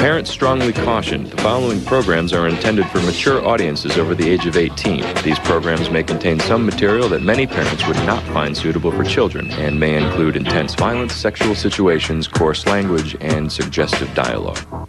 Parents strongly caution the following programs are intended for mature audiences over the age of 18. These programs may contain some material that many parents would not find suitable for children and may include intense violence, sexual situations, coarse language, and suggestive dialogue.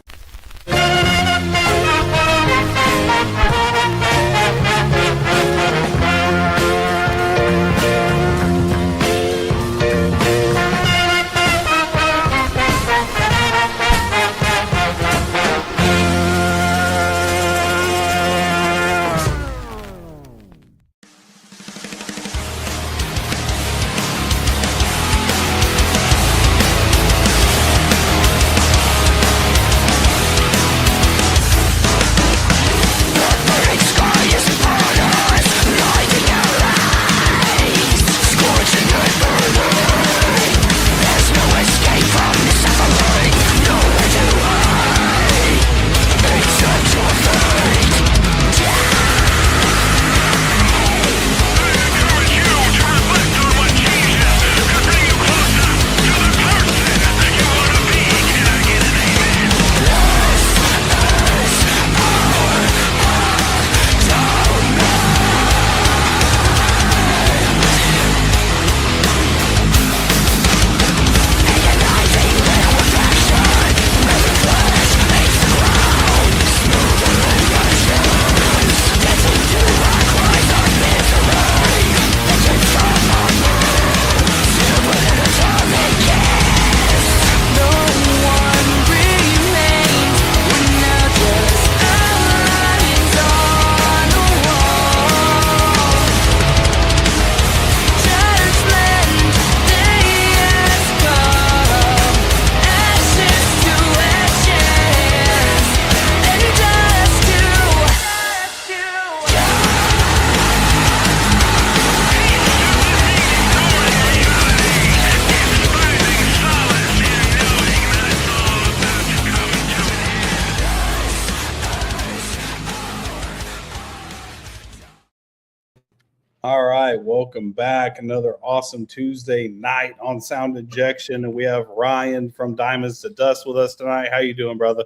All right, welcome back. Another awesome Tuesday night on Sound Injection, and we have Ryan from Diamonds to Dust with us tonight. How you doing, brother?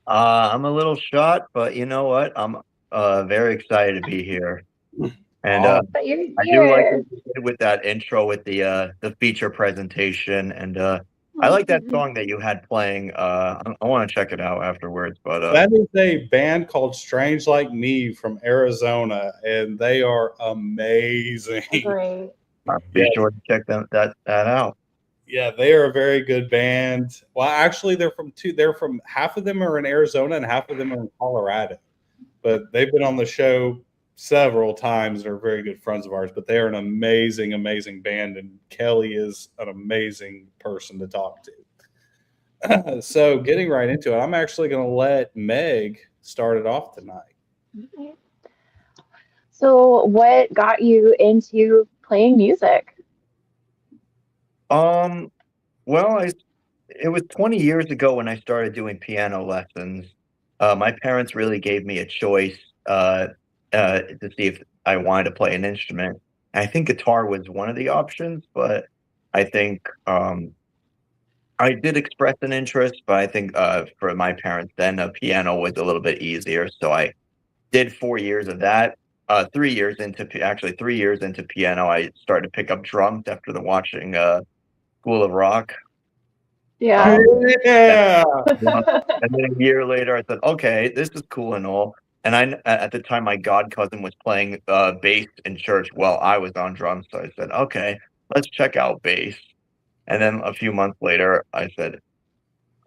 I'm a little shot, but you know what? I'm very excited to be here. And But you're I do like here. what you did with that intro with the feature presentation, and I like that song that you had playing. I want to check it out afterwards. But That is a band called Strange Like Me from Arizona, and they are amazing. Great. be Yes. sure to check that out. Yeah, they are a very good band. Well, actually, they're from half of them are in Arizona and half of them are in Colorado. But they've been on the show several times and are very good friends of ours. But they are an amazing, amazing band, and Kelly is an amazing person to talk to. So, getting right into it, I'm actually going to let Meg start it off tonight. Okay. So, what got you into playing music? Well, it was 20 years ago when I started doing piano lessons. My parents really gave me a choice to see if I wanted to play an instrument. I think guitar was one of the options, but I think I did express an interest, but I think for my parents then a piano was a little bit easier. So I did 4 years of that. 3 years into actually 3 years into piano, I started to pick up drums after the watching School of Rock. Yeah. Yeah. And then a year later, I said, okay, this is cool and all. And at the time, my god cousin was playing bass in church while I was on drums. So I said, okay, let's check out bass. And then a few months later, I said,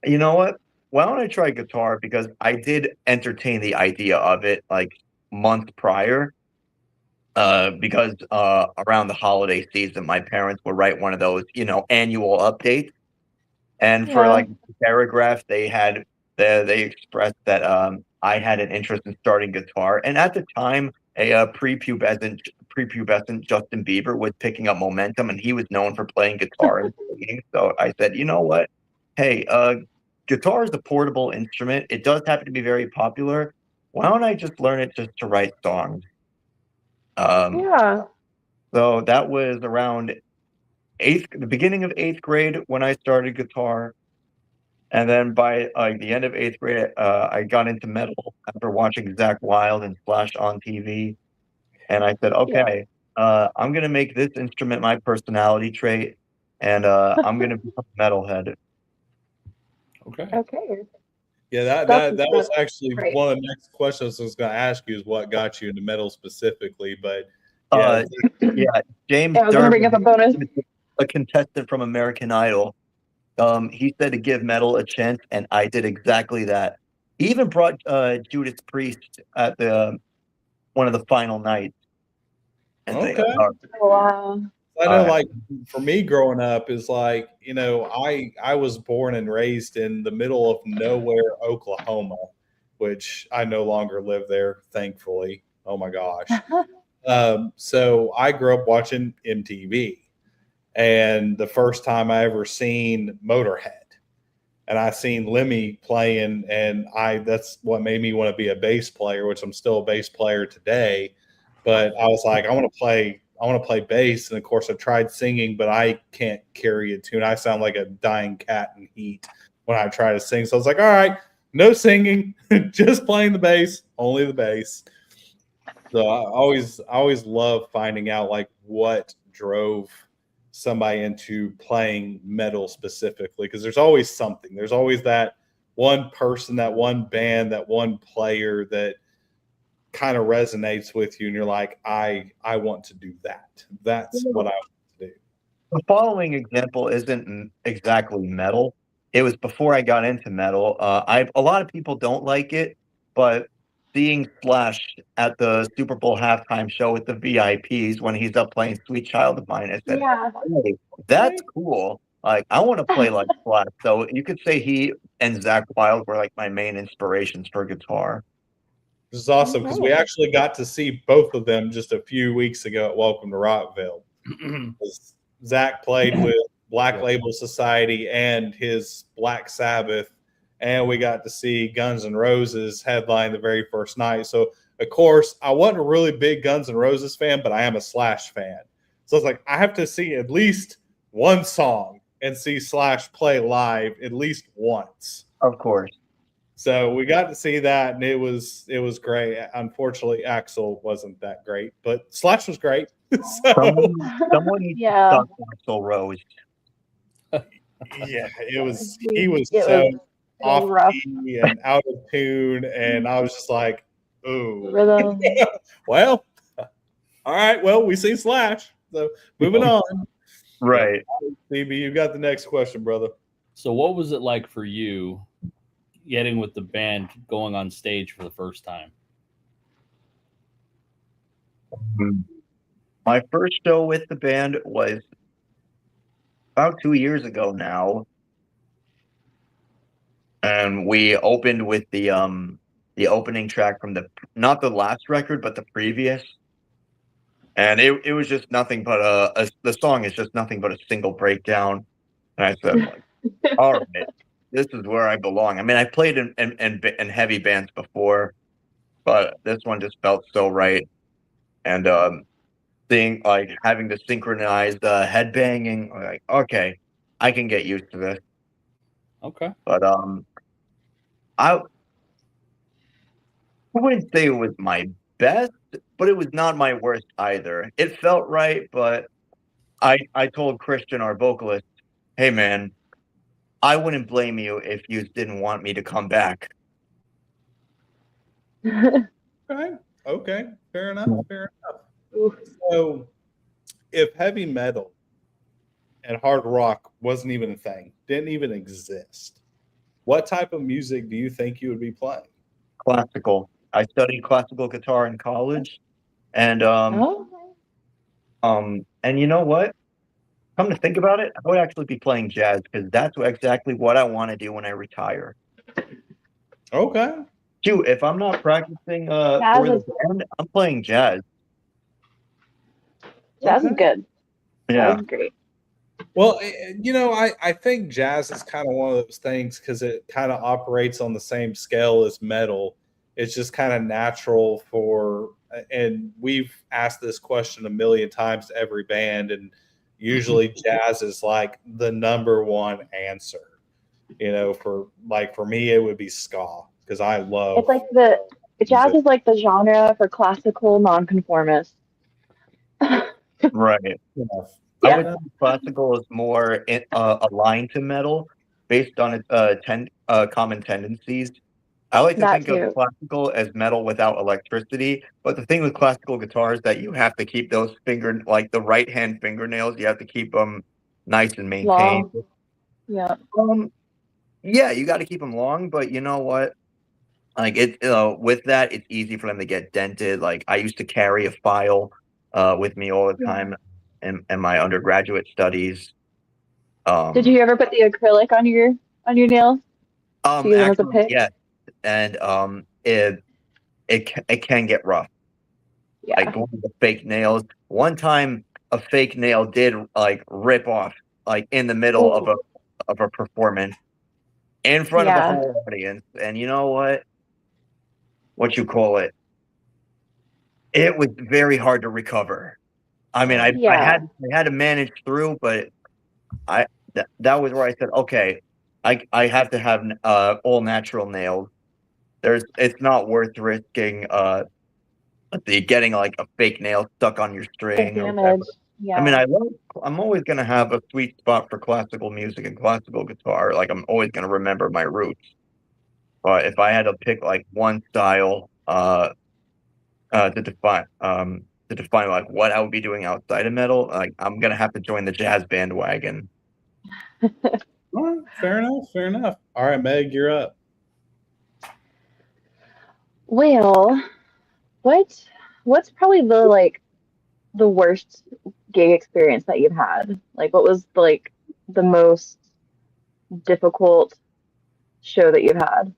you know what? Why don't I try guitar? Because I did entertain the idea of it like months prior. Because around the holiday season, my parents would write one of those, annual updates. And for Yeah. like the paragraph, they expressed that I had an interest in starting guitar. And at the time, a prepubescent Justin Bieber was picking up momentum, and he was known for playing guitar and singing. So I said, you know what? Hey, guitar is a portable instrument. It does happen to be very popular. Why don't I just learn it just to write songs? Yeah. So that was around the beginning of 8th grade when I started guitar. And then by the end of 8th grade, I got into metal after watching Zach Wild and Slash on TV. And I said, okay, I'm going to make this instrument my personality trait, and I'm going to become a metalhead. Okay. Yeah, that was actually great. one of the next questions I was going to ask you is what got you into metal specifically. But James I was going to bring up a bonus. A contestant from American Idol. He said to give metal a chance, and I did exactly that. He even brought Judas Priest at the one of the final nights. And Wow. I know, like for me growing up is like, you know, I was born and raised in the middle of nowhere, Oklahoma, which I no longer live there, thankfully. Oh my gosh. So I grew up watching MTV, and the first time I ever seen Motorhead, and I seen Lemmy playing, and that's what made me want to be a bass player, which I'm still a bass player today. But I was like, I want to play bass. And of course I tried singing, but I can't carry a tune. I sound like a dying cat in heat when I try to sing. So I was like, all right, no singing, just playing the bass, only the bass. So I always love finding out like what drove somebody into playing metal specifically, because there's always something. There's always that one person, that one band, that one player that kind of resonates with you, and you're like, I want to do that. That's what I want to do. The following example isn't exactly metal. It was before I got into metal. A lot of people don't like it, but seeing Slash at the Super Bowl halftime show with the VIPs when he's up playing "Sweet Child of Mine," I said, hey, that's cool. Like, I want to play like Slash. So you could say he and Zach Wild were like my main inspirations for guitar. This is awesome because we actually got to see both of them just a few weeks ago at Welcome to Rockville. Zach played with Black Label Society and his Black Sabbath, and we got to see Guns N' Roses headline the very first night. So, of course, I wasn't a really big Guns N' Roses fan, but I am a Slash fan. So it's like I have to see at least one song and see Slash play live at least once. Of course. So we got to see that, and it was great. Unfortunately, Axl wasn't that great, but Slash was great. Someone needs to stop Axl Rose. Yeah, he was so off key and out of tune, and I was just like, ooh. Well, all right. Well, we see Slash. So moving on. Right. CB, you got the next question, brother. So what was it like for you getting with the band, going on stage for the first time? My first show with the band was about 2 years ago now, and we opened with the opening track from not the last record, but the previous, and it was just nothing but the song is just nothing but a single breakdown, and I said, like, all right, this is where I belong. I mean, I played in heavy bands before, but this one just felt so right. And having to synchronize the headbanging, like, okay, I can get used to this. Okay. But I wouldn't say it was my best, but it was not my worst either. It felt right, but I told Christian, our vocalist, hey man, I wouldn't blame you if you didn't want me to come back. Okay. Fair enough. So if heavy metal and hard rock wasn't even a thing, didn't even exist, what type of music do you think you would be playing? Classical. I studied classical guitar in college, and and you know what? Come to think about it, I would actually be playing jazz because that's exactly what I want to do when I retire. Okay. Shoot, if I'm not practicing for the band, I'm playing jazz. Jazz is good. Yeah. Jazz is great. Well, you know, I think jazz is kind of one of those things because it kind of operates on the same scale as metal. It's just kind of natural and we've asked this question a million times to every band, and usually jazz is like the number one answer. For me, it would be ska because I love. It's like jazz is like the genre for classical nonconformists. Right. Yeah. I would say classical is more aligned to metal based on its common tendencies. I like to That think of too. classical as metal without electricity, but the thing with classical guitar is that you have to keep those the right hand fingernails, you have to keep them nice and maintained. Long. Yeah. Yeah, you got to keep them long, but you know what? Like with that, it's easy for them to get dented. Like I used to carry a file with me all the Yeah. time in my undergraduate studies. Did you ever put the acrylic on your nails? Do you use them as a Actually, pick? yeah, and it can get rough. Yeah. Like one of the fake nails. One time, a fake nail did like rip off like in the middle Ooh. of a performance in front of the Yeah. whole audience. And you know what? What you call it? It was very hard to recover. I mean, I Yeah. had to manage through, but that was where I said, okay, I have to have all natural nails. It's not worth risking getting like a fake nail stuck on your The string or whatever. damage. Yeah. I mean, I'm always gonna have a sweet spot for classical music and classical guitar. Like I'm always gonna remember my roots. But if I had to pick like one style to define like what I would be doing outside of metal, like I'm gonna have to join the jazz bandwagon. All right, fair enough. Fair enough. All right, Meg, you're up. Well, what's probably the worst gig experience that you've had? Like, what was the most difficult show that you've had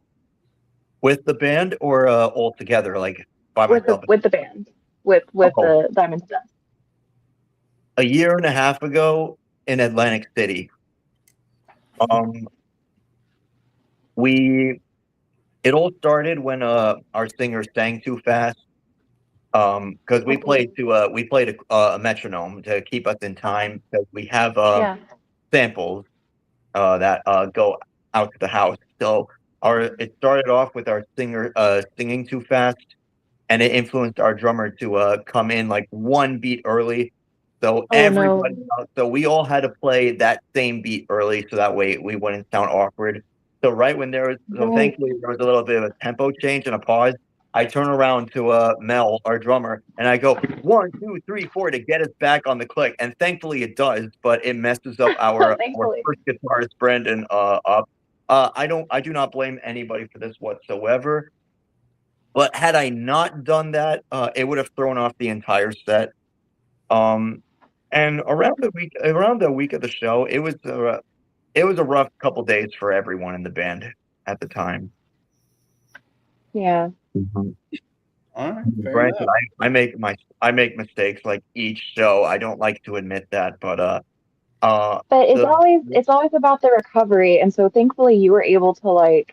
With the band or all together, like by with myself? the band, with the Diamonds Dust? A year and a half ago in Atlantic City. It all started when our singer sang too fast. Because we played a metronome to keep us in time because we have Yeah. samples that go out to the house. So it started off with our singer singing too fast, and it influenced our drummer to come in like one beat early. So everybody, so we all had to play that same beat early, so that way we wouldn't sound awkward. So right when thankfully there was a little bit of a tempo change and a pause. I turn around to Mel, our drummer, and I go 1, 2, 3, 4 to get us back on the click. And thankfully it does, but it messes up our first guitarist Brandon up. I do not blame anybody for this whatsoever. But had I not done that, it would have thrown off the entire set. And around the week of the show, it was a rough couple days for everyone in the band at the time. Yeah. All right. Granted, I make mistakes like each show. I don't like to admit that, but it's always about the recovery, and so thankfully you were able to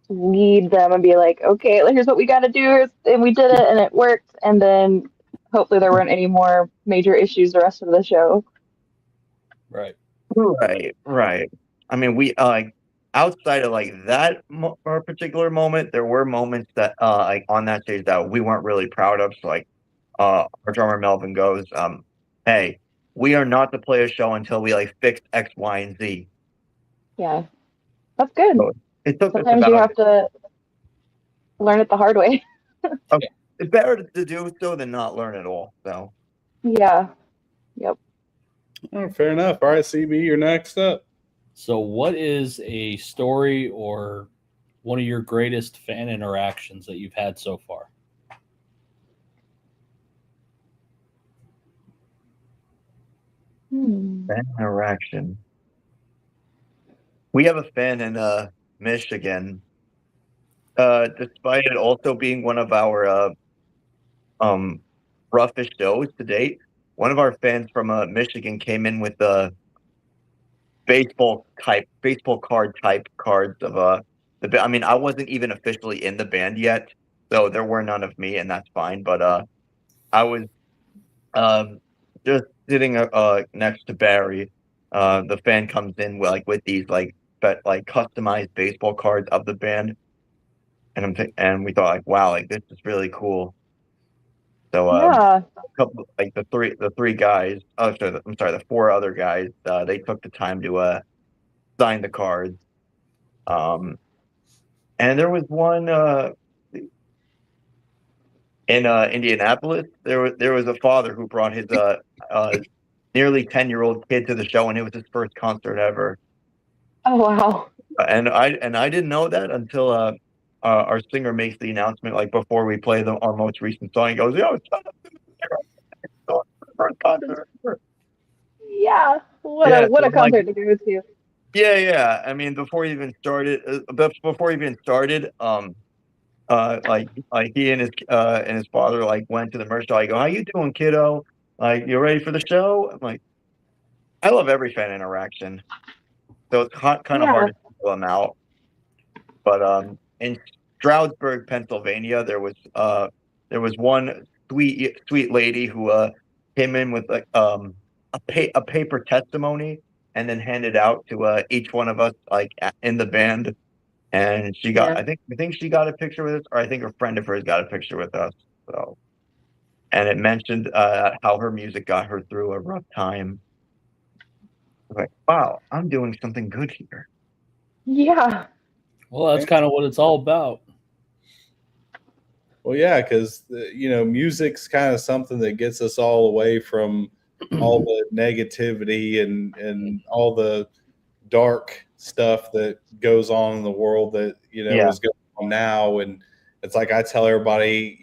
lead them and be like, okay, here's what we got to do, and we did it, and it worked, and then hopefully there weren't any more major issues the rest of the show. Right. I mean, we outside of that particular moment, there were moments that on that stage that we weren't really proud of. So our drummer Melvin goes, "Hey, we are not to play a show until we fix X, Y, and Z." Yeah, that's good. So it took Sometimes you have to learn it the hard way. Okay. It's better to do so than not learn at all. So yeah, yep. Oh, fair enough. All right, CB, you're next up. So, what is a story or one of your greatest fan interactions that you've had so far? Fan interaction. We have a fan in Michigan. Despite it also being one of our roughest shows to date, one of our fans from Michigan came in with the baseball card type cards of I mean, I wasn't even officially in the band yet, so there were none of me, and that's fine. But I was just sitting next to Barry. The fan comes in with these like customized baseball cards of the band, and we thought like, wow, like this is really cool. So Yeah. couple like the three guys, I'm sorry, the four other guys, they took the time to sign the cards. And there was one in Indianapolis. There was a father who brought his nearly 10-year-old kid to the show, and it was his first concert ever. Oh wow. And I didn't know that until our singer makes the announcement like before we play our most recent song. He goes, "Yo, it's first concert ever." Yeah. What Yeah, a so concert to go to. yeah. I mean, before he even started, like he and his father like went to the merch stall. I go, "How you doing, kiddo? Like, you ready for the show?" I'm like, I love every fan interaction, so it's kind of Yeah. hard to single them out. But in Stroudsburg, Pennsylvania, there was one sweet lady who came in with like a paper testimony and then handed out to each one of us like in the band. And she got, Yeah. I think she got a picture with us, or I think a friend of hers got a picture with us. So, and it mentioned how her music got her through a rough time. I was like, wow, I'm doing something good here. Yeah. Well, that's kind of what it's all about. Well, yeah, because music's kind of something that gets us all away from all the negativity and all the dark stuff that goes on in the world that Yeah. is going on now. And it's like I tell everybody,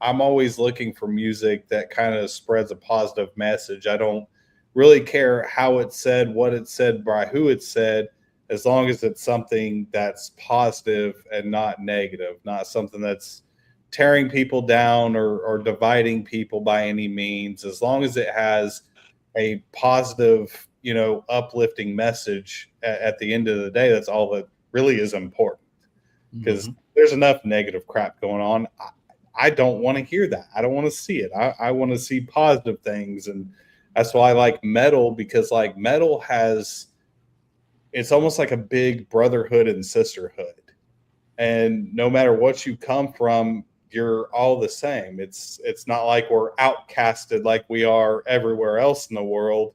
I'm always looking for music that kind of spreads a positive message. I don't really care how it's said, what it's said, by who it's said, as long as it's something that's positive and not negative, not something that's tearing people down or dividing people by any means. As long as it has a positive, uplifting message at the end of the day, that's all that really is important. Because there's enough negative crap going on. I don't want to hear that. I don't want to see it. I want to see positive things. And that's why I like metal, because like metal it's almost like a big brotherhood and sisterhood. And no matter what you come from, you're all the same. It's not like we're outcasted like we are everywhere else in the world.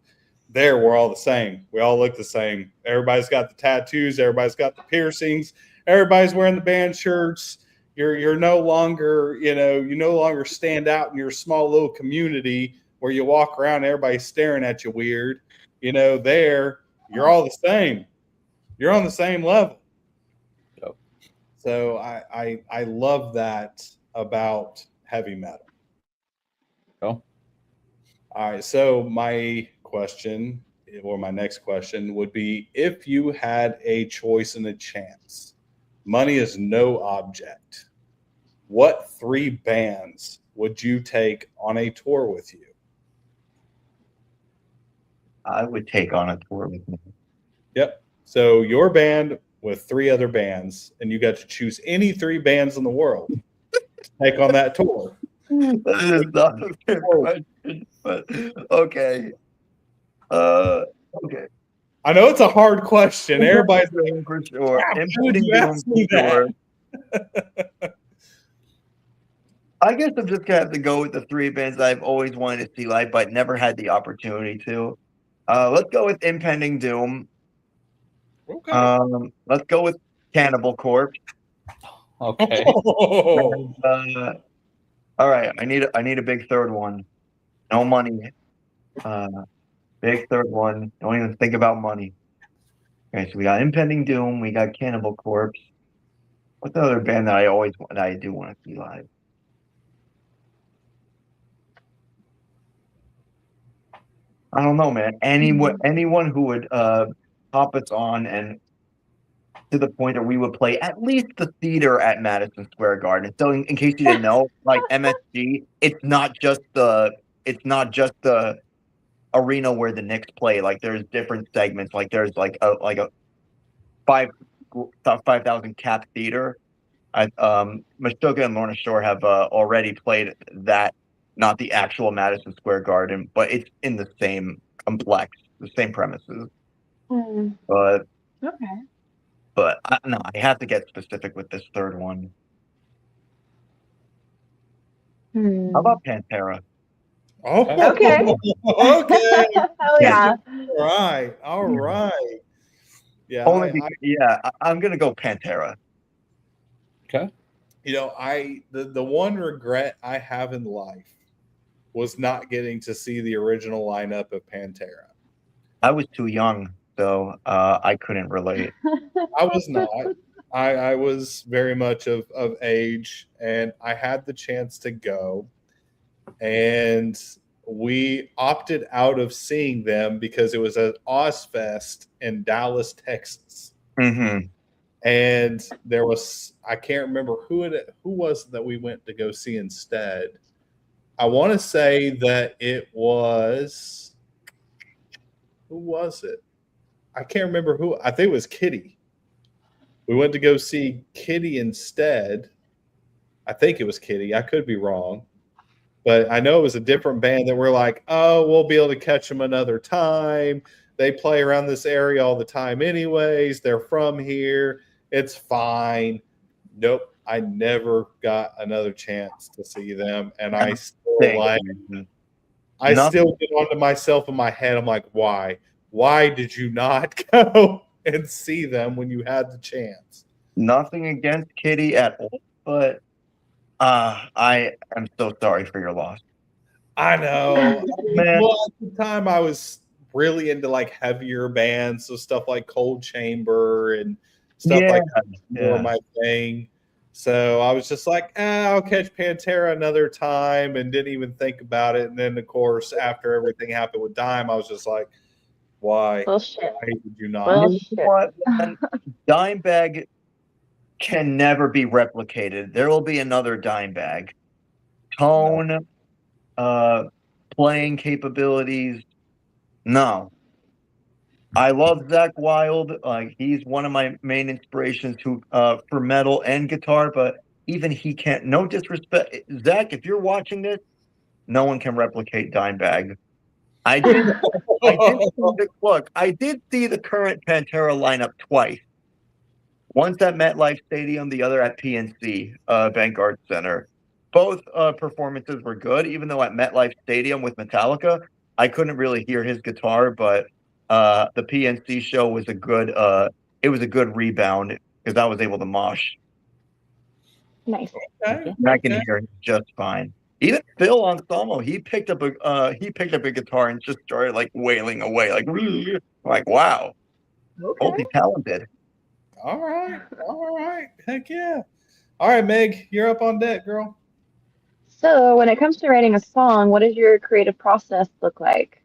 There, we're all the same. We all look the same. Everybody's got the tattoos. Everybody's got the piercings. Everybody's wearing the band shirts. You're no longer, you no longer stand out in your small little community where you walk around and everybody's staring at you weird. There, you're all the same. You're on the same level. Yep. So I love that about heavy metal. Oh. All right. So my next question would be, if you had a choice and a chance, money is no object, what 3 bands would you take on a tour with you? I would take on a tour with me. Yep. So your band with 3 other bands, and you got to choose any 3 bands in the world to take on that tour. That is not a fair question, but okay. Okay. I know it's a hard question. Everybody's like, for sure. Why would you ask me that? I guess I'm just gonna have to go with the 3 bands I've always wanted to see live, but never had the opportunity to. Let's go with Impending Doom. Okay. Let's go with Cannibal Corpse. Okay. Oh. All right. I need a big third one. No money. Big third one. Don't even think about money. Okay, so we got Impending Doom. We got Cannibal Corpse. What's the other band that I do want to see live? I don't know, man. Anyone who would pop us on and to the point that we would play at least the theater at Madison Square Garden. So in case you didn't know, like MSG, it's not just the arena where the Knicks play. Like there's different segments. Like there's like a 5,000 cap theater. Meshuggah and Lorna Shore have already played that, not the actual Madison Square Garden, but it's in the same complex, the same premises. But Okay. But no, I have to get specific with this third one. How about Pantera? Oh, Okay. okay. Hell yeah. All right. Yeah, Only because, I'm gonna go Pantera. Okay. The one regret I have in life was not getting to see the original lineup of Pantera. I was too young, so I couldn't relate. I was not. I was very much of age, and I had the chance to go, and we opted out of seeing them because it was at Ozfest in Dallas, Texas. Mm-hmm. And there was, I can't remember who was that we went to go see instead. I want to say that it was, who was it? I can't remember who. I think it was Kitty. We went to go see Kitty instead. I think it was Kitty. I could be wrong. But I know it was a different band that we're like, oh, we'll be able to catch them another time. They play around this area all the time, anyways. They're from here. It's fine. Nope. I never got another chance to see them. And I still still get onto myself in my head. I'm like, why? Why did you not go and see them when you had the chance? Nothing against Kitty at all, but I am so sorry for your loss. I know. Man. Well, at the time I was really into like heavier bands, so stuff like Cold Chamber and stuff like that were my thing. So I was just like, I'll catch Pantera another time, and didn't even think about it. And then, of course, after everything happened with Dime, I was just like, why? Bullshit. Why did you not? Bullshit. Dimebag can never be replicated. There will be another Dimebag. Tone, playing capabilities, no. I love Zakk Wylde. He's one of my main inspirations for metal and guitar, but even he can't. No disrespect, Zach. If you're watching this, no one can replicate Dimebag. I did see the current Pantera lineup twice. Once at MetLife Stadium, the other at PNC Vanguard Center. Both performances were good, even though at MetLife Stadium with Metallica, I couldn't really hear his guitar, but the PNC show was a good rebound because I was able to mosh. Nice. Okay. I can hear him just fine. Even Phil Anselmo, he picked up a guitar and just started like wailing away, like wow, multi-talented. All right. Heck yeah. All right, Meg, you're up on deck, girl. So when it comes to writing a song, what does your creative process look like?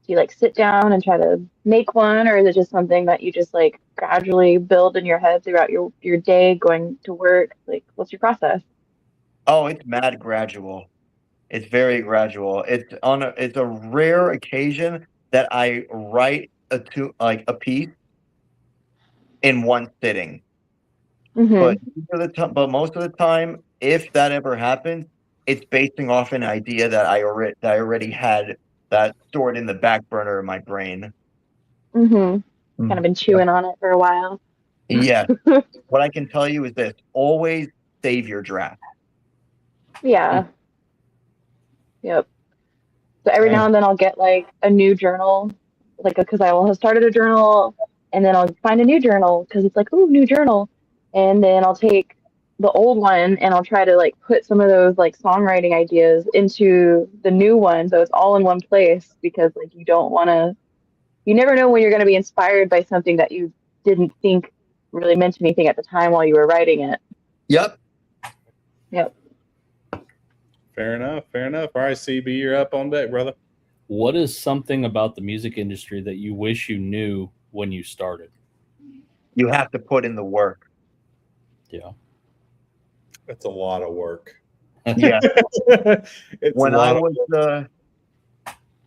Do you like sit down and try to make one, or is it just something that you just like gradually build in your head throughout your day going to work? Like, what's your process? Oh, it's mad gradual. It's very gradual. It's a rare occasion that I write a piece in one sitting. Mm-hmm. But most of the time, if that ever happens, it's basing off an idea that I already had that stored in the back burner of my brain. Mm-hmm. Kind of been chewing on it for a while. Yeah. What I can tell you is this: always save your draft. Yeah. Yep. So every now and then I'll get like a new journal, because I will have started a journal, and then I'll find a new journal because it's like, ooh, new journal, and then I'll take the old one and I'll try to like put some of those like songwriting ideas into the new one, so it's all in one place, because like you never know when you're going to be inspired by something that you didn't think really meant anything at the time while you were writing it. Yep. Fair enough. All right, CB, you're up on deck, brother. What is something about the music industry that you wish you knew when you started? You have to put in the work. Yeah. That's a lot of work. Yeah. When I was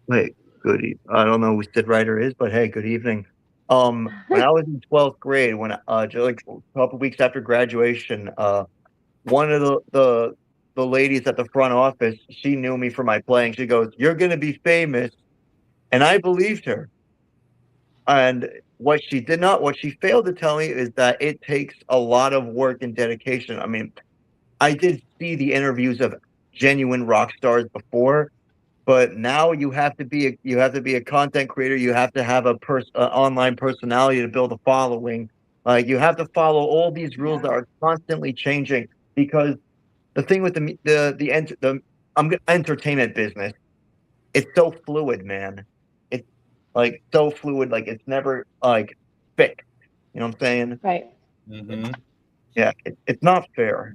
wait, good evening. I don't know who Sid Ryder is, but hey, good evening. When I was in 12th grade, when just like a couple weeks after graduation, one of the ladies at the front office, she knew me for my playing. She goes, "You're going to be famous," and I believed her. And what she failed to tell me is that it takes a lot of work and dedication. I mean, I did see the interviews of genuine rock stars before, but now you have to be a content creator. You have to have a online personality to build a following. Like you have to follow all these rules that are constantly changing because the thing with the entertainment business, it's so fluid, man. It's like so fluid, like it's never like fixed. You know what I'm saying? Right. Mm-hmm. Yeah, it's not fair.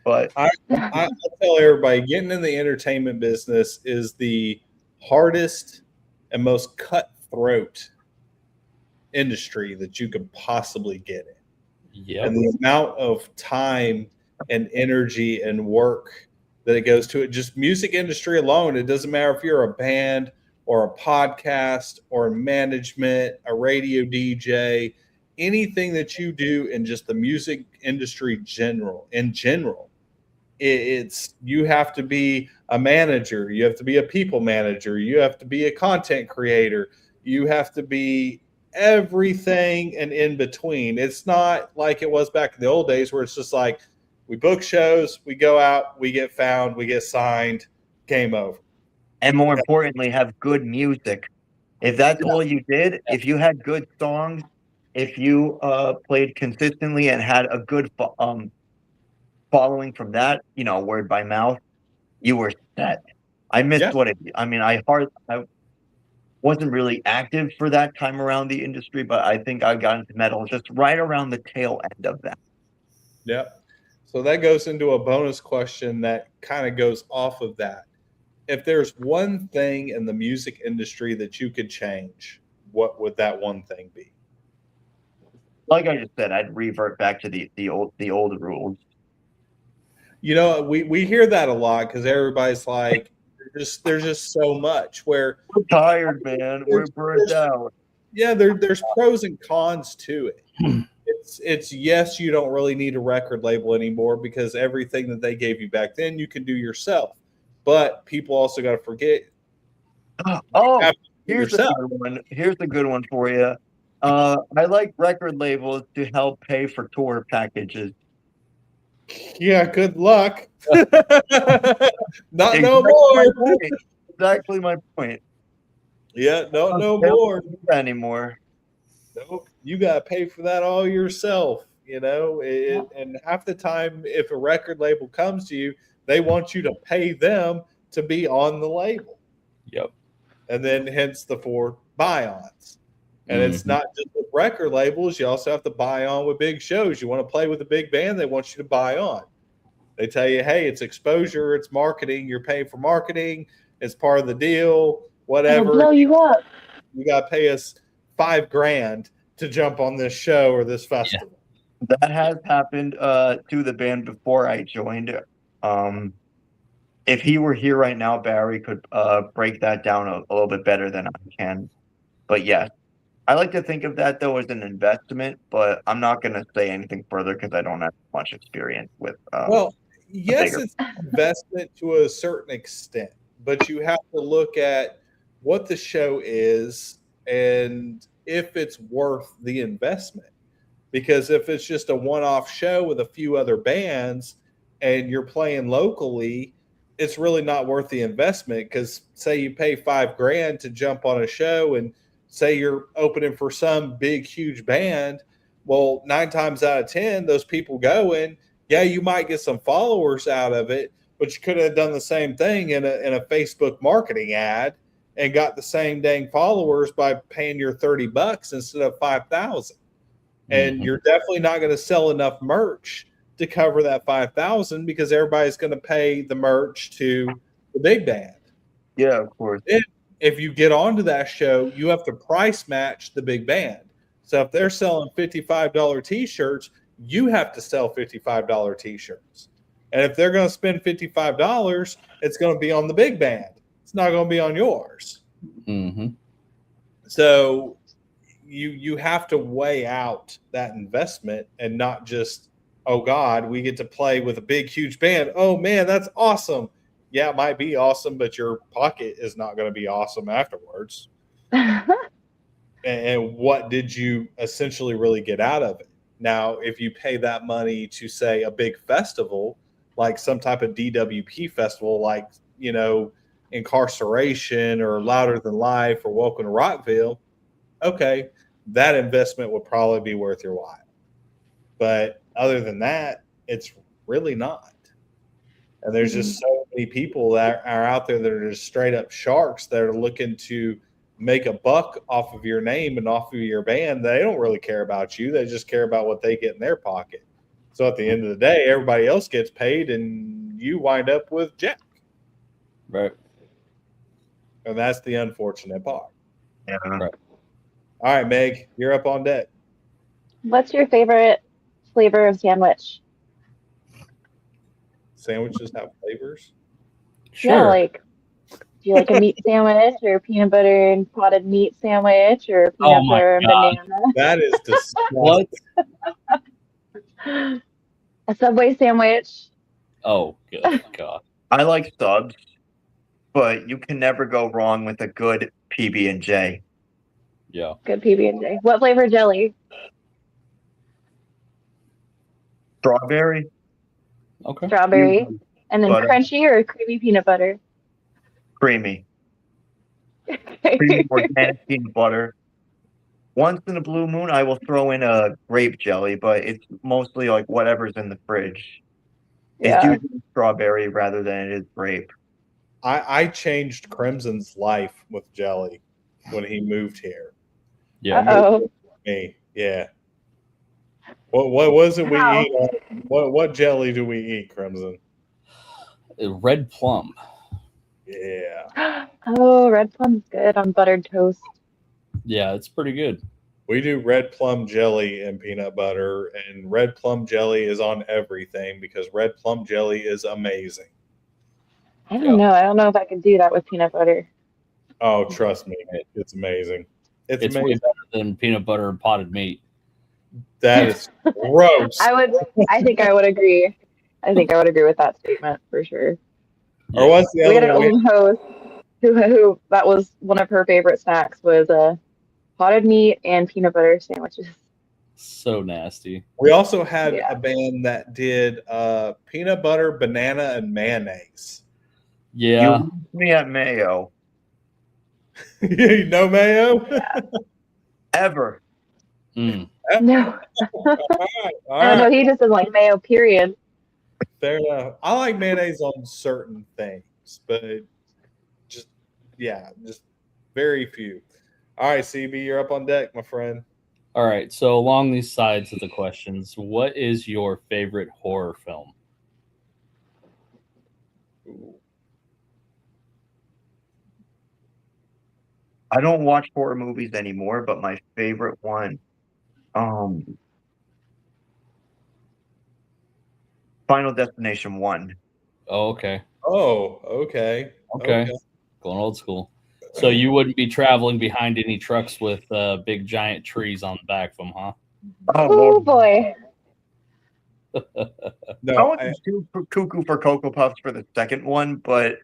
But I tell everybody, getting in the entertainment business is the hardest and most cutthroat industry that you could possibly get in. Yep. And the amount of time and energy and work that it goes to it, just music industry alone, it doesn't matter if you're a band or a podcast or management, a radio DJ, anything that you do in just the music industry in general, it's you have to be a manager, you have to be a people manager, you have to be a content creator, you have to be everything and in between. It's not like it was back in the old days where it's just like we book shows, we go out, we get found, we get signed, game over. And more importantly, have good music. If that's all you did, if you had good songs, if you played consistently and had a good following from that, word by mouth, you were set. I missed I wasn't really active for that time around the industry, but I think I got into metal just right around the tail end of that. Yeah. So that goes into a bonus question that kind of goes off of that. If there's one thing in the music industry that you could change, what would that one thing be? Like I just said, I'd revert back to the old rules. We hear that a lot because everybody's like, there's just so much where we're tired, man. We're burned out. Yeah, there's pros and cons to it. It's yes, you don't really need a record label anymore because everything that they gave you back then you can do yourself. But people also got to forget. Here's a good one. Here's a good one for you. I like record labels to help pay for tour packages. Yeah, good luck. Not no more. Exactly my point. Yeah, no more anymore. Nope, you got to pay for that all yourself. And half the time, if a record label comes to you, they want you to pay them to be on the label. Yep. And then hence the 4 buy-ons. And it's not just with record labels. You also have to buy on with big shows. You want to play with a big band, they want you to buy on. They tell you, hey, it's exposure, it's marketing. You're paying for marketing. It's part of the deal, whatever. It'll blow you up. You got to pay us $5,000 to jump on this show or this festival. Yeah. That has happened to the band before I joined. If he were here right now, Barry could break that down a little bit better than I can. But yes, I like to think of that, though, as an investment, but I'm not going to say anything further because I don't have much experience with yes, it's an investment to a certain extent, but you have to look at what the show is and if it's worth the investment. Because if it's just a one-off show with a few other bands and you're playing locally, it's really not worth the investment because say you pay $5,000 to jump on a show and say you're opening for some big, huge band. Well, 9 times out of 10, those people go in, yeah, you might get some followers out of it, but you could have done the same thing in a Facebook marketing ad and got the same dang followers by paying your $30 instead of $5,000. And you're definitely not going to sell enough merch to cover that $5,000 because everybody's going to pay the merch to the big band. Yeah, of course. If you get onto that show, you have to price match the big band. So if they're selling $55 T-shirts, you have to sell $55 T-shirts. And if they're going to spend $55, it's going to be on the big band. It's not going to be on yours. Mm-hmm. So you have to weigh out that investment and not just, oh, God, we get to play with a big, huge band. Oh, man, that's awesome. Yeah, it might be awesome, but your pocket is not going to be awesome afterwards. and what did you essentially really get out of it? Now, if you pay that money to say a big festival, like some type of DWP festival, like, Incarceration or Louder Than Life or Welcome to Rockville, okay, that investment would probably be worth your while. But other than that, it's really not. And there's just so many people that are out there that are just straight up sharks that are looking to make a buck off of your name and off of your band. They don't really care about you. They just care about what they get in their pocket. So at the end of the day, everybody else gets paid and you wind up with Jack. Right. And that's the unfortunate part. Yeah. Right. All right, Meg, you're up on deck. What's your favorite flavor of sandwich? Sandwiches have flavors? Sure. Yeah, like, do you like a meat sandwich or a peanut butter and potted meat sandwich or a peanut my butter and God. banana? That is disgusting. What? A Subway sandwich. Oh, good God. I like subs, but you can never go wrong with a good PB&J. Yeah. Good PB&J. What flavor jelly? Strawberry, Okay. Strawberry. And then Butter. crunchy or creamy peanut butter? creamy, creamy organic peanut butter. Once in a blue moon, I will throw in a grape jelly, but it's mostly like whatever's in the fridge. It's Yeah. usually strawberry rather than it is grape. I changed Crimson's life with jelly when he moved here. Yeah. Uh-oh. Me, yeah. What was it we How? eat? What jelly do we eat, Crimson? Red plum. Yeah, Oh, red plum's good on buttered toast. Yeah, it's pretty good. we do red plum jelly and peanut butter, and red plum jelly is on everything because red plum jelly is amazing. I don't know. I don't know if I could do that with peanut butter. Oh, trust me, it's amazing. It's It's way amazing. better than peanut butter and potted meat. That is gross. I think I would agree. I think I would agree with that statement for sure. Or what's the We had an other one? old host who that was one of her favorite snacks was potted meat and peanut butter sandwiches. So nasty. We also had Yeah. a band that did peanut butter, banana, and mayonnaise. Yeah. You lose me at mayo. No mayo? Ever. Mm. No, All right. no, he just doesn't like mayo. Period. Fair enough. I like mayonnaise on certain things, but just very few. All right, CB, you're up on deck, my friend. All right. So along these sides of the questions, what is your favorite horror film? Ooh. I don't watch horror movies anymore, but my favorite one, Final Destination 1. Oh, okay. Oh, okay. Okay. Going old school. So you wouldn't be traveling behind any trucks with big giant trees on the back of them, huh? Oh boy. No, I was too cuckoo for Cocoa Puffs for the second one, but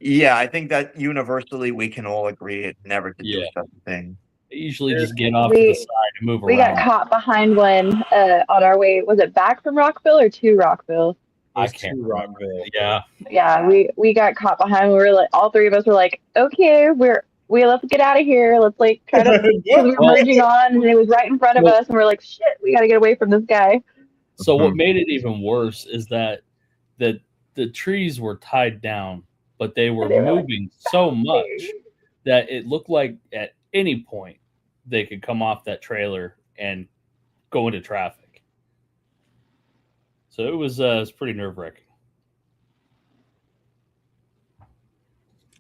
yeah, I think that universally we can all agree it never to do Yeah. such a thing. They usually just get off to We- the side and move We got around. caught behind one on our way. Was it back from Rockville or to Rockville? I I can't remember. Rockville. Yeah. Yeah, we got caught behind. We were like, all three of us were like, okay, let's get out of here. Let's like try to. Because we were merging on, and it was right in front of us, and we're like, shit, we got to get away from this guy. So what Mhm. made it even worse is that the trees were tied down, but they were They were, like, moving so much that it looked like at any point they could come off that trailer and go into traffic. So it was pretty nerve-wracking.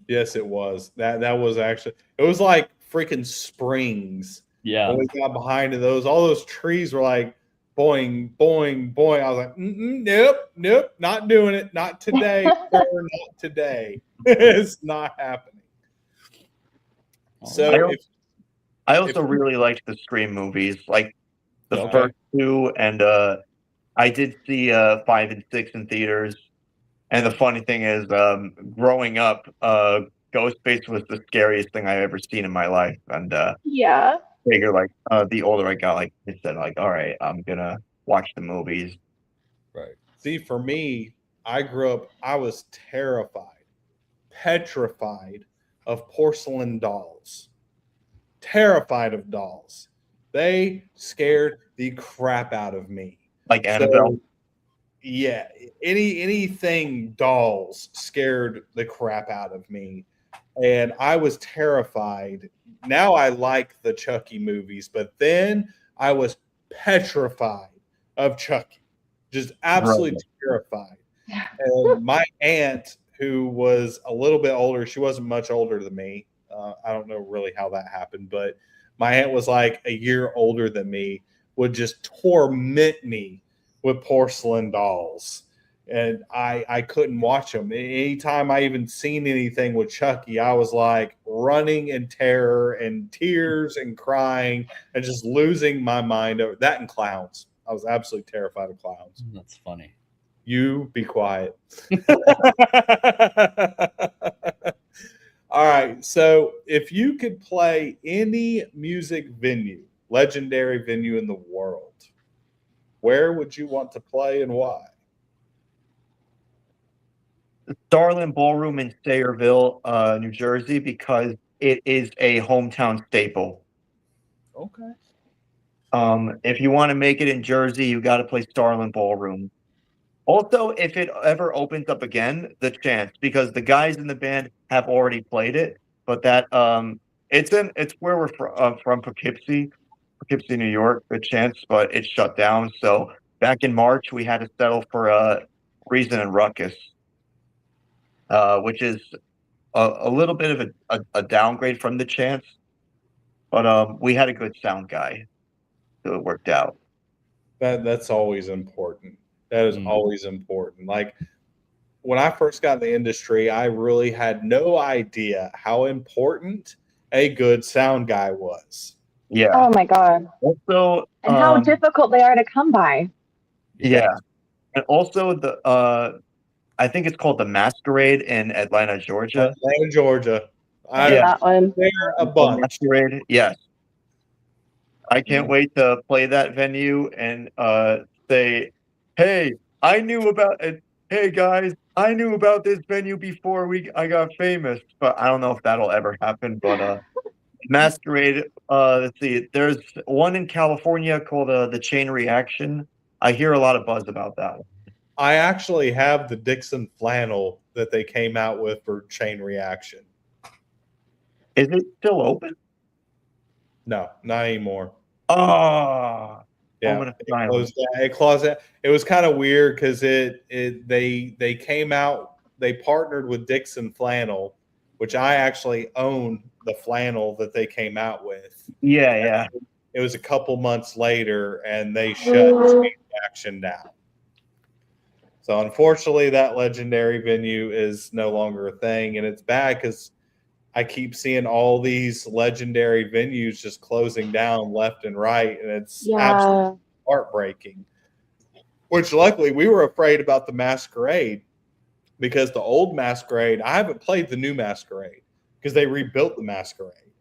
Yes, it was. That was actually. It was like freaking springs. Yeah. When we got behind those, all those trees were like boing, boing, boing. I was like, nope, not doing it. Not today, sir, not today. It's not happening. So, I also If- really liked the Scream movies, like the Okay. first two, and I did see 5 and 6 in theaters. And the funny thing is, growing up, Ghostface was the scariest thing I've ever seen in my life, and Yeah. figure like the older I got, like I said, like all right, I'm gonna watch the movies. Right. See, for me, I grew up, I was terrified, petrified of porcelain dolls. Terrified of dolls. They scared the crap out of me. Like So Annabelle. yeah, anything dolls scared the crap out of me. And I was terrified. Now I like the Chucky movies, but then I was petrified of Chucky. Just absolutely terrified. And my aunt, who was a little bit older, she wasn't much older than me. I don't know really how that happened, but my aunt was like a year older than me, would just torment me with porcelain dolls. And I couldn't watch them. Anytime I even seen anything with Chucky, I was like running in terror and tears and crying and just losing my mind over that and clowns. I was absolutely terrified of clowns. That's funny. You be quiet. All right. So, if you could play any music venue, legendary venue in the world, where would you want to play and why? Starland Ballroom in Sayreville, New Jersey, because it is a hometown staple. Okay. If you want to make it in Jersey, you got to play Starland Ballroom. Also, if it ever opens up again, the chance, because the guys in the band have already played it, but that it's where we're from Poughkeepsie, New York, the chance, but it's shut down. So back in March, we had to settle for Reason and Ruckus, which is a little bit of a downgrade from the chance, but we had a good sound guy, so it worked out. That's always important. That is always important. Like when I first got in the industry, I really had no idea how important a good sound guy was. Yeah. Oh my god. Also, And how difficult they are to come by. Yeah. And also I think it's called the Masquerade in Atlanta, Georgia. Atlanta, Georgia. That one. There a bunch. Masquerade, yes. I can't wait to play that venue and say, "Hey, I knew about it. Hey guys, I knew about this venue before I got famous." But I don't know if that'll ever happen. But Masquerade, let's see. There's one in California called the Chain Reaction. I hear a lot of buzz about that one. I actually have the Dixon flannel that they came out with for Chain Reaction. Is it still open? No, not anymore. Oh, yeah, it closed down. It was kind of weird because they came out. They partnered with Dixon Flannel, which I actually own the flannel that they came out with. Yeah. It was a couple months later, and they shut Chain Reaction down. So unfortunately, that legendary venue is no longer a thing, and it's bad because I keep seeing all these legendary venues just closing down left and right, and it's absolutely heartbreaking. Which luckily we were afraid about the Masquerade because the old Masquerade, I haven't played the new Masquerade because they rebuilt the Masquerade.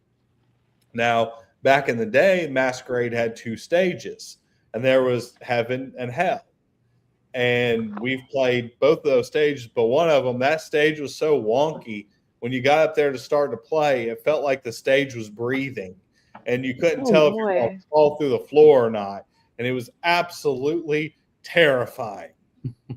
Now, back in the day, Masquerade had 2 stages, and there was Heaven and Hell. And we've played both of those stages, but one of them, that stage was so wonky. When you got up there to start to play, it felt like the stage was breathing, and you couldn't tell if you were going to fall through the floor or not. And it was absolutely terrifying.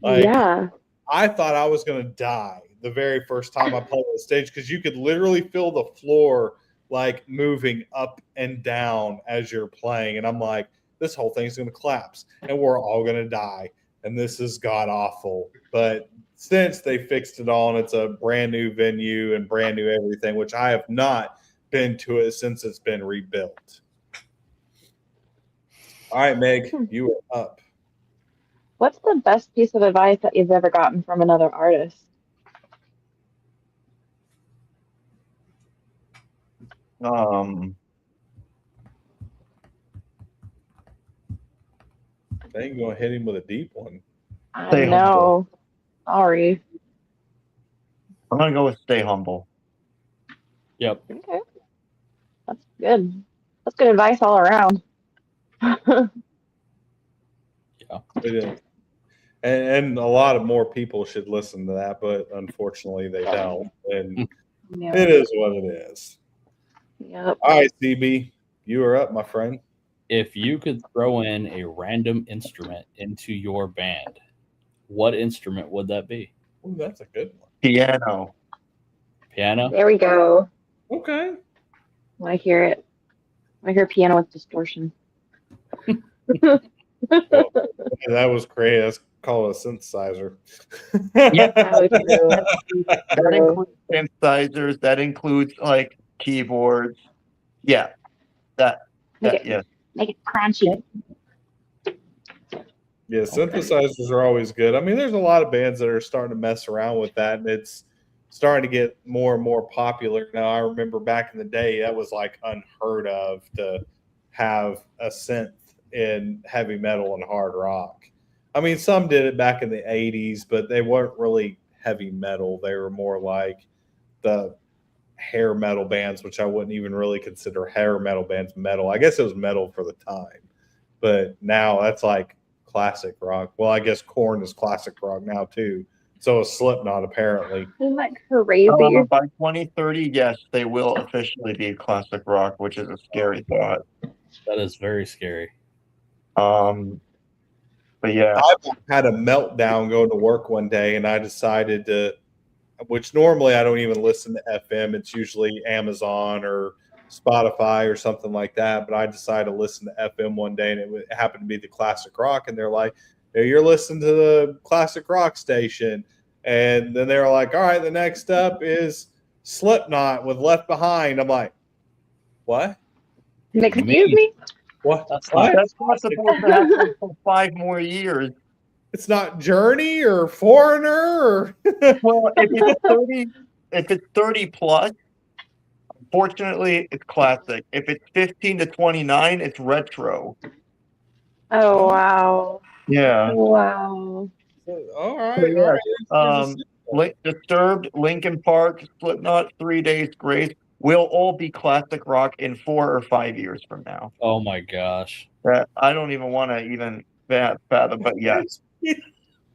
I thought I was going to die the very first time I played the stage because you could literally feel the floor like moving up and down as you're playing. And I'm like, this whole thing's going to collapse, and we're all going to die. And this is god awful. But since they fixed it all and it's a brand new venue and brand new everything, which I have not been to it since it's been rebuilt. All right, Meg, you are up. What's the best piece of advice that you've ever gotten from another artist? I think you're going to hit him with a deep one. I know. Sorry. I'm going to go with stay humble. Yep. Okay. That's good. That's good advice all around. It is. And a lot of more people should listen to that, but unfortunately they don't. And Yeah. it is what it is. Yep. All right, CB, you are up, my friend. If you could throw in a random instrument into your band, what instrument would that be? Ooh, that's a good one. Piano. Piano? There we go. Okay. I hear it. I hear piano with distortion. Well, that was great. Let's call it a synthesizer. Yeah. Oh, true. That includes synthesizers. That includes like keyboards. Yeah. Make it crunchy. Yeah, synthesizers are always good. I mean, there's a lot of bands that are starting to mess around with that, and it's starting to get more and more popular. Now, I remember back in the day, that was like unheard of to have a synth in heavy metal and hard rock. I mean, some did it back in the 80s, but they weren't really heavy metal. They were more like the hair metal bands, which I wouldn't even really consider hair metal bands metal. I guess it was metal for the time, but now that's like classic rock. Well, I guess Korn is classic rock now too. So is Slipknot apparently. Isn't that crazy? By 2030, yes, they will officially be classic rock, which is a scary thought. That is very scary. But yeah, I had a meltdown going to work one day, and I decided to, which normally I don't even listen to FM. It's usually Amazon or Spotify or something like that. But I decided to listen to FM one day, and it happened to be the classic rock. And they're like, hey, you're listening to the classic rock station. And then they were like, all right, the next up is Slipknot with Left Behind. I'm like, what? Excuse me? What? That's What? that's not supposed to happen for 5 more years. It's not Journey or Foreigner or Well, if it's 30 plus, unfortunately, it's classic. If it's 15 to 29, it's retro. Oh, wow. Yeah. Wow. all right. So, yeah, All right. Disturbed, Linkin Park, Slipknot, 3 Days Grace will all be classic rock in 4 or 5 years from now. Oh my gosh. That I don't even want to even fathom, but yes.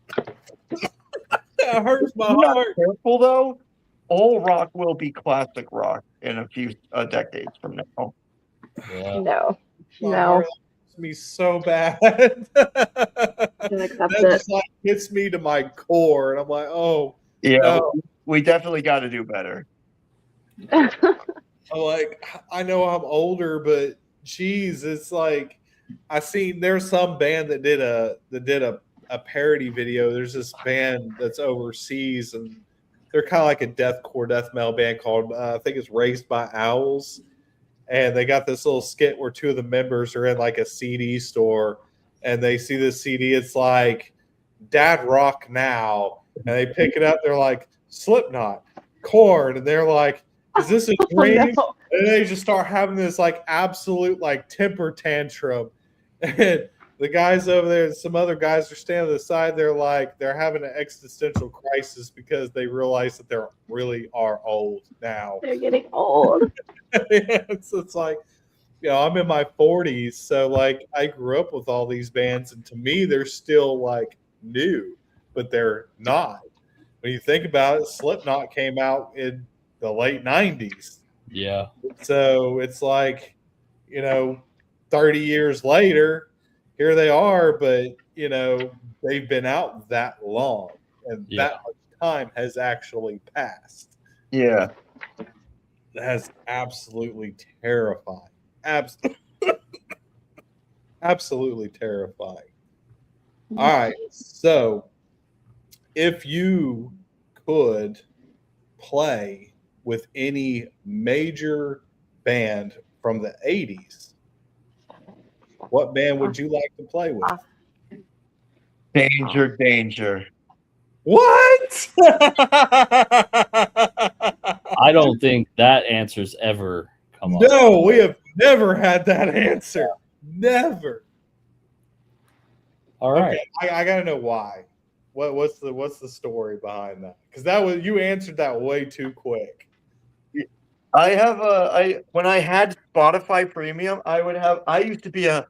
That hurts my Not heart. careful though, all rock will be classic rock in a few decades from now. Yeah. No. My No. heart hurts me so bad. Don't accept That it. just like hits me to my core, and I'm like, oh Yeah, no. we definitely got to do better. I'm like, I know I'm older, but geez, it's like I seen there's some band that did a parody video. There's this band that's overseas, and they're kind of like a deathcore death metal band called I think it's Raised by Owls, and they got this little skit where 2 of the members are in like a CD store, and they see this CD. It's like Dad Rock Now, and they pick it up. They're like Slipknot, Korn, and they're like, is this a dream? No. And they just start having this like absolute like temper tantrum. And the guys over there and some other guys are standing to the side. They're like, they're having an existential crisis because they realize that they really are old now. They're getting old. It's like, you know, I'm in my 40s. So like I grew up with all these bands, and to me, they're still like new, but they're not. When you think about it, Slipknot came out in the late 90s. Yeah. So it's like, you know, 30 years later, here they are, but, you know, they've been out that long, and Yeah. that much time has actually passed. Yeah. That's absolutely terrifying. Absolutely terrifying. All right. So if you could play with any major band from the 80s, what band would you like to play with? Danger, danger. What? I don't think that answer's ever come up. No, we have never had that answer. Never. All right. Okay, I gotta know why. What's the story behind that? Because that was, you answered that way too quick. when I had Spotify Premium, I used to be a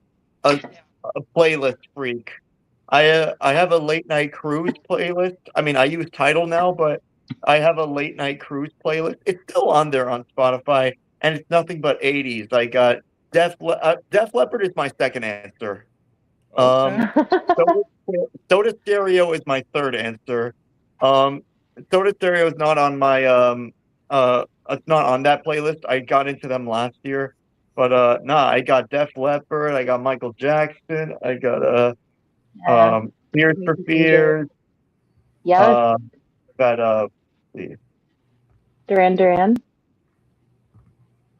playlist freak. I have a late night cruise playlist. I mean, I use Tidal now, but I have a late night cruise playlist. It's still on there on Spotify, and it's nothing but 80s. I got Def Leppard is my second answer. Okay. Soda Stereo is my third answer. Soda Stereo is not on my it's not on that playlist. I got into them last year, but nah, I got Def Leppard, I got Michael Jackson, I got Tears for Fears, Yeah, got Duran Duran.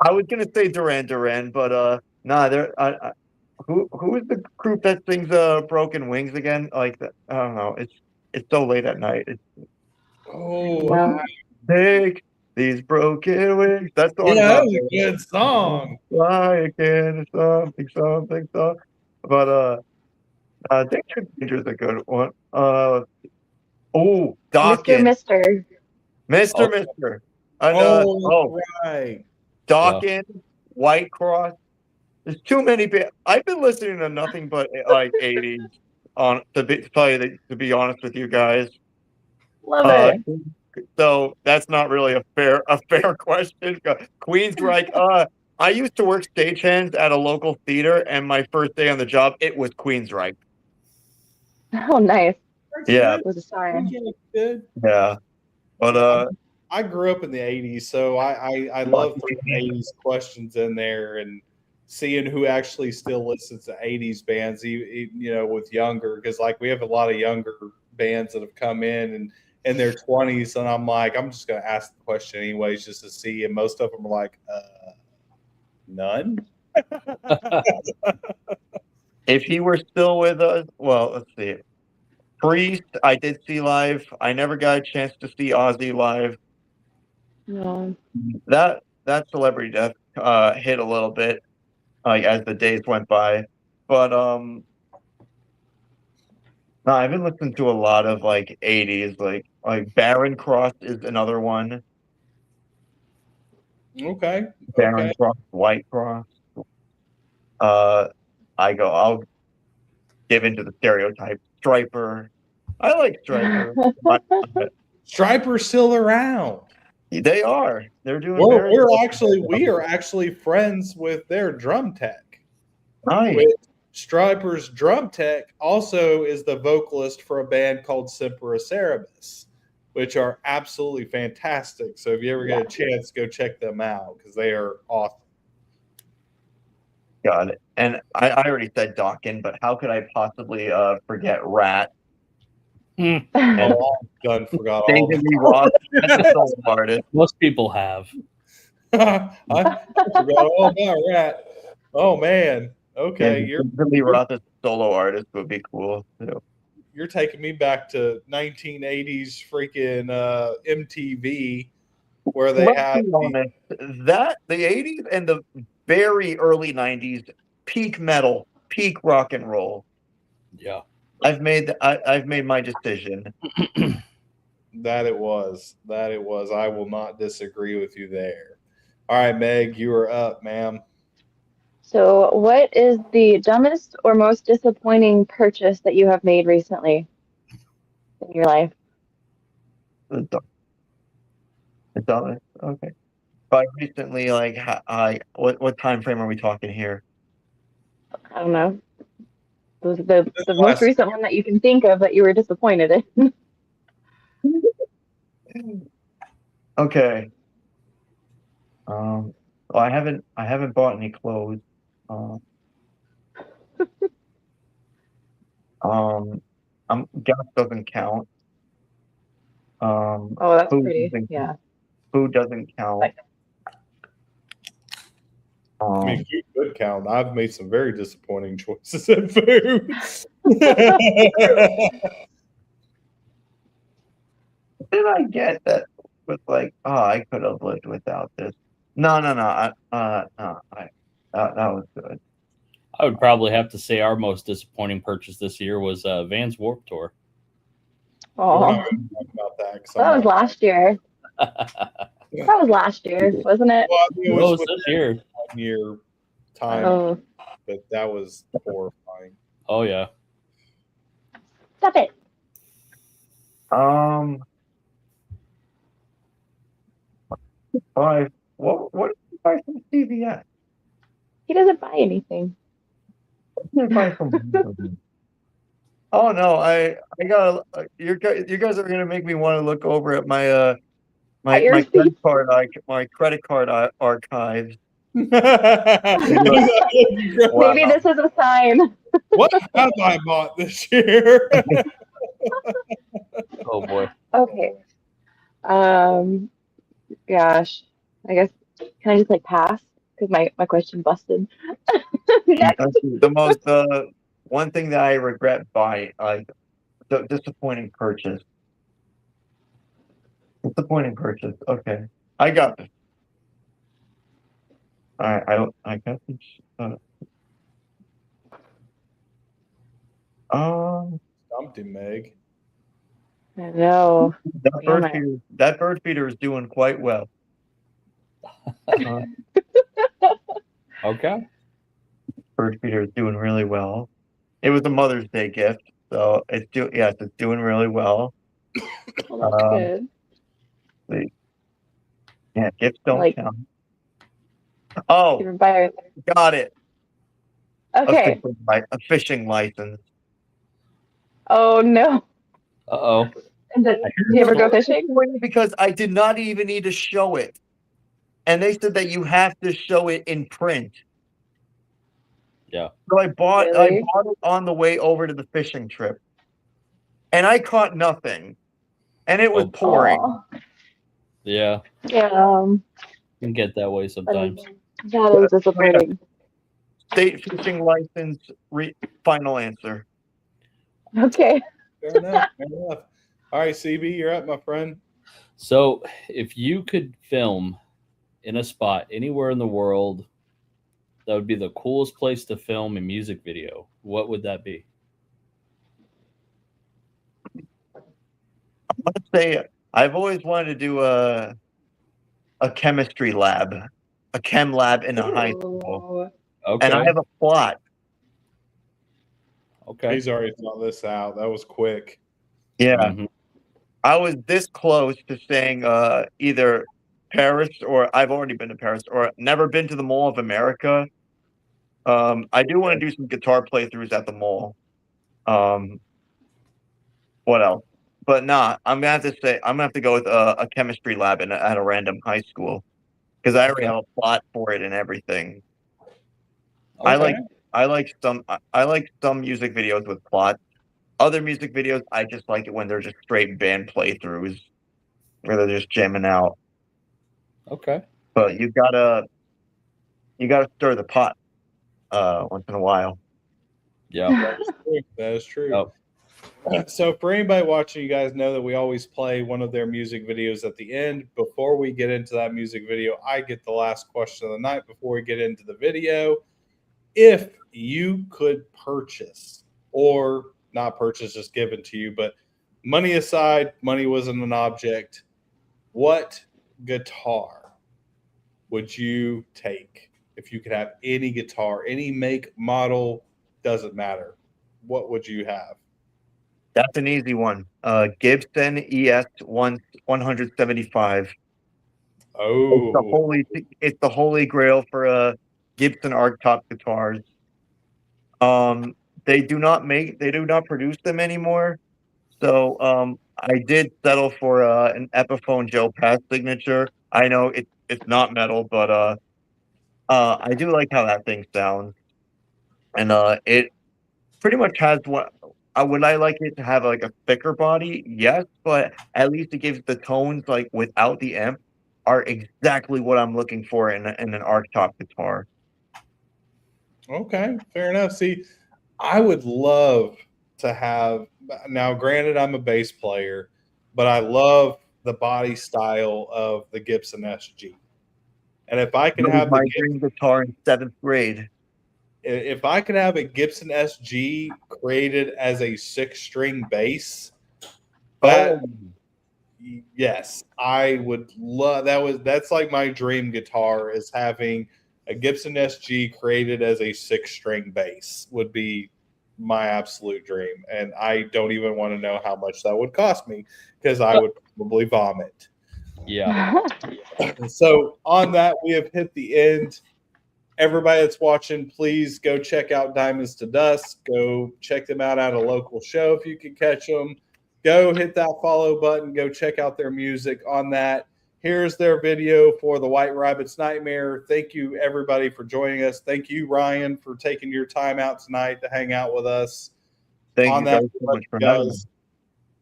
I was gonna say Duran Duran, but nah, who is the group that sings Broken Wings again? Like that, I don't know. It's so late at night. Oh, No. Take these broken wings. That song. yeah, that was a good song. Fly again, something. But Danger is a good one. Dawkins. Mr. Mister. I know. Oh, right. Dawkins, White Cross. There's too many. I've been listening to nothing but like 80s. To be honest with you guys. Love it. So that's not really a fair question. Queensryche. I used to work stagehands at a local theater, and my first day on the job, it was Queensryche. Oh, nice. Yeah. It was a sign. Good. Yeah, but I grew up in the 80s, so I love throwing 80s questions in there and seeing who actually still listens to 80s bands, with younger, because like we have a lot of younger bands that have come in their 20s, and I'm like, I'm just going to ask the question anyways just to see, and most of them are like, none. if he were still with us, well, let's see. Priest, I did see live. I never got a chance to see Ozzy live. No. That celebrity death hit a little bit as the days went by, but no, I've been listening to a lot of like 80s, like Barren Cross is another one. Okay. Barren Cross, White Cross. I'll give into the stereotype. Striper. I like Striper. Striper's still around. They are. They're doing. We are actually friends with their drum tech. Nice. Striper's drum tech also is the vocalist for a band called Semper Cerebus, which are absolutely fantastic. So if you ever get a chance, go check them out because they are awesome. Got it. And I already said Dawkins, but how could I possibly forget Rat? And forgot all. David Lee Roth, that's a solo artist. Most people have. I forgot all about Rat. Oh man. Okay, David Lee Roth as a solo artist would be cool too. You're taking me back to 1980s freaking MTV, where they had the 80s and the very early 90s, peak metal, peak rock and roll. Yeah, I've made my decision. That it was. I will not disagree with you there. All right, Meg, you are up, ma'am. So, what is the dumbest or most disappointing purchase that you have made recently in your life? The dumbest. Okay. By recently, like, what time frame are we talking here? I don't know. The most recent one that you can think of that you were disappointed in. Okay. Well, I haven't bought any clothes. Gas doesn't count. Oh, that's pretty. Yeah. Food doesn't count. I mean, food could count. I've made some very disappointing choices in food. Did I get that? With like, I could have lived without this. No. That was good. I would probably have to say our most disappointing purchase this year was Vans Warped Tour. Oh, about that was last year. That was last year, wasn't it? Well, I mean, it No, was it's this year. 1 year time, Oh, but that was horrifying. Oh yeah. stop it. Five. What did you buy from CVS? He doesn't buy anything. What did I buy from? Oh no, I got you guys are gonna make me want to look over at my my At your my feet. my credit card archives. Maybe Wow. this is a sign. What have I bought this year? Oh boy. Okay. Gosh. I guess can I just like pass? Because my question busted. Next. The most one thing that I regret buying, the disappointing purchase. Disappointing purchase. Okay, I got this. I got this. Stumped him, Meg. I know. Damn it. That bird feeder is doing quite well. Okay. Bird feeder is doing really well. It was a Mother's Day gift, so it's doing really well. Well, that's good. Yeah, gifts don't Like- count. Oh, Even buy- got it. Okay. A fishing license. Oh no. Uh-oh. And did you ever go fishing? Because I did not even need to show it. And they said that you have to show it in print. Yeah. So I bought Really? it on the way over to the fishing trip. And I caught nothing. And it was Oh. pouring. Aw. Yeah. Yeah. Can get that way sometimes. That is disappointing. State fishing license, final answer. Okay. Fair enough. Fair enough. All right, CB, you're up, my friend. So if you could film in a spot anywhere in the world that would be the coolest place to film a music video, what would that be? Let's say I've always wanted to do a chemistry lab, a chem lab in a high school. Okay. And I have a plot. Okay. He's already thought this out. That was quick. Yeah. Mhm. I was this close to saying either Paris, or I've already been to Paris, or never been to the Mall of America. I do want to do some guitar playthroughs at the mall. What else? But nah, I'm gonna have to go with a chemistry lab at a random high school because I already have a plot for it and everything. Okay. I like some music videos with plots. Other music videos, I just like it when they're just straight band playthroughs, where they're just jamming out. Okay. But you gotta stir the pot once in a while. Yeah. That is true. Oh. So for anybody watching, you guys know that we always play one of their music videos at the end. Before we get into that music video, I get the last question of the night before we get into the video. If you could purchase, or not purchase, just given to you, but money aside, money wasn't an object, what guitar would you take if you could have any guitar, any make, model, doesn't matter? What would you have? That's an easy one. Gibson ES 175. Oh, It's the holy grail for Gibson Archtop guitars. They do not produce them anymore. So I did settle for an Epiphone Joe Pass signature. I know it's not metal, but I do like how that thing sounds. And it pretty much has what would I like it to have, like a thicker body? Yes, but at least it gives the tones, like without the amp, are exactly what I'm looking for in an Archtop guitar. okay, fair enough. See, I would love to have, now granted I'm a bass player, but I love the body style of the Gibson SG. And if I could That was have my dream guitar in 7th grade. if I could have a Gibson SG created as a 6-string bass, that yes, I would love that. That's like my dream guitar is having a Gibson SG created as a 6-string bass would be my absolute dream. And I don't even want to know how much that would cost me because I would probably vomit. Yeah. So on that, we have hit the end. Everybody that's watching, please go check out Diamonds to Dust. Go check them out at a local show if you can catch them. Go hit that follow button. Go check out their music on that. Here's their video for the White Rabbit's Nightmare. Thank you, everybody, for joining us. Thank you, Ryan, for taking your time out tonight to hang out with us. Thank you guys so much for having me.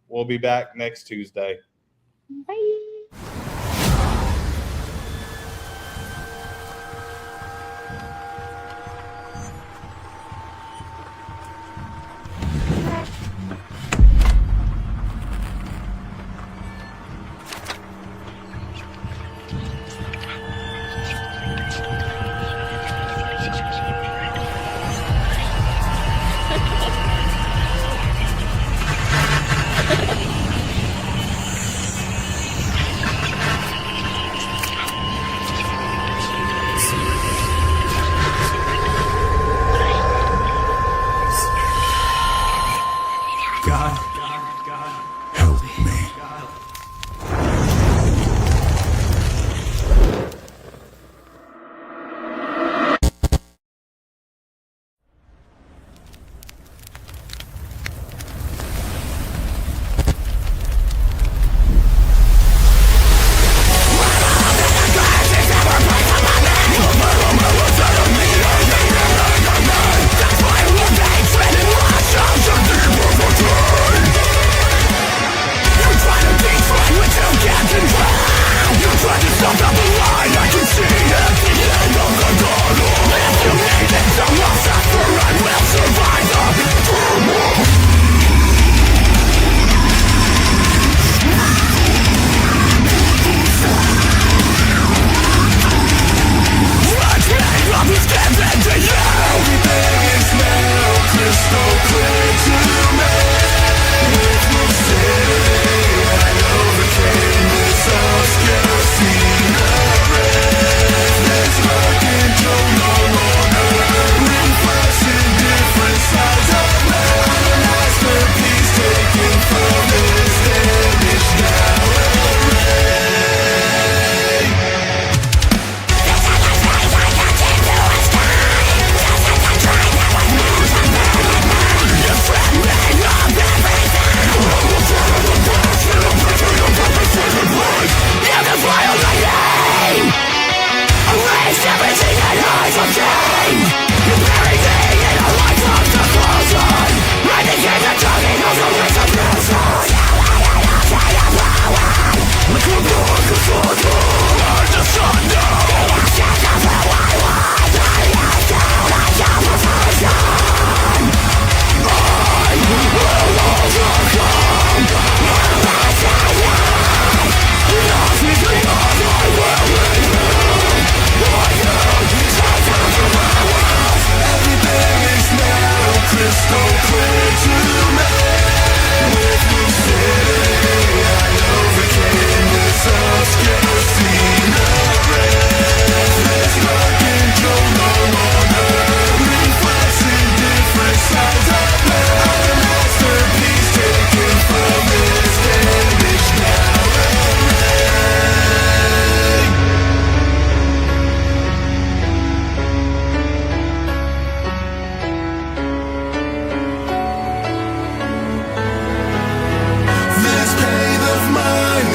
We'll be back next Tuesday. Bye.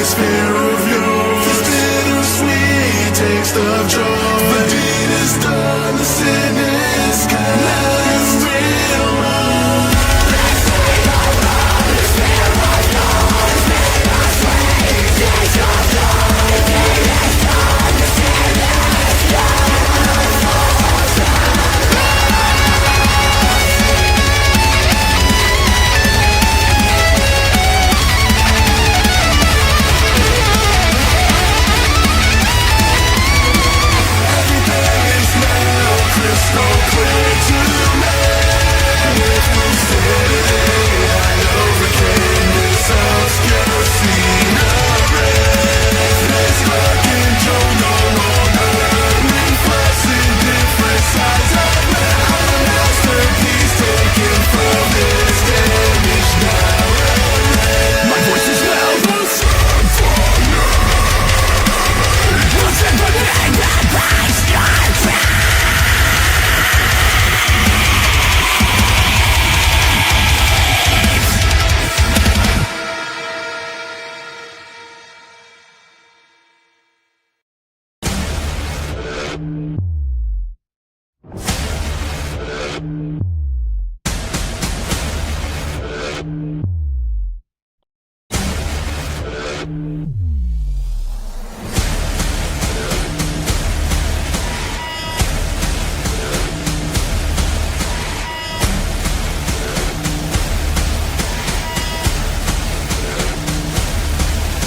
Fear of yours, this bittersweet taste of joy.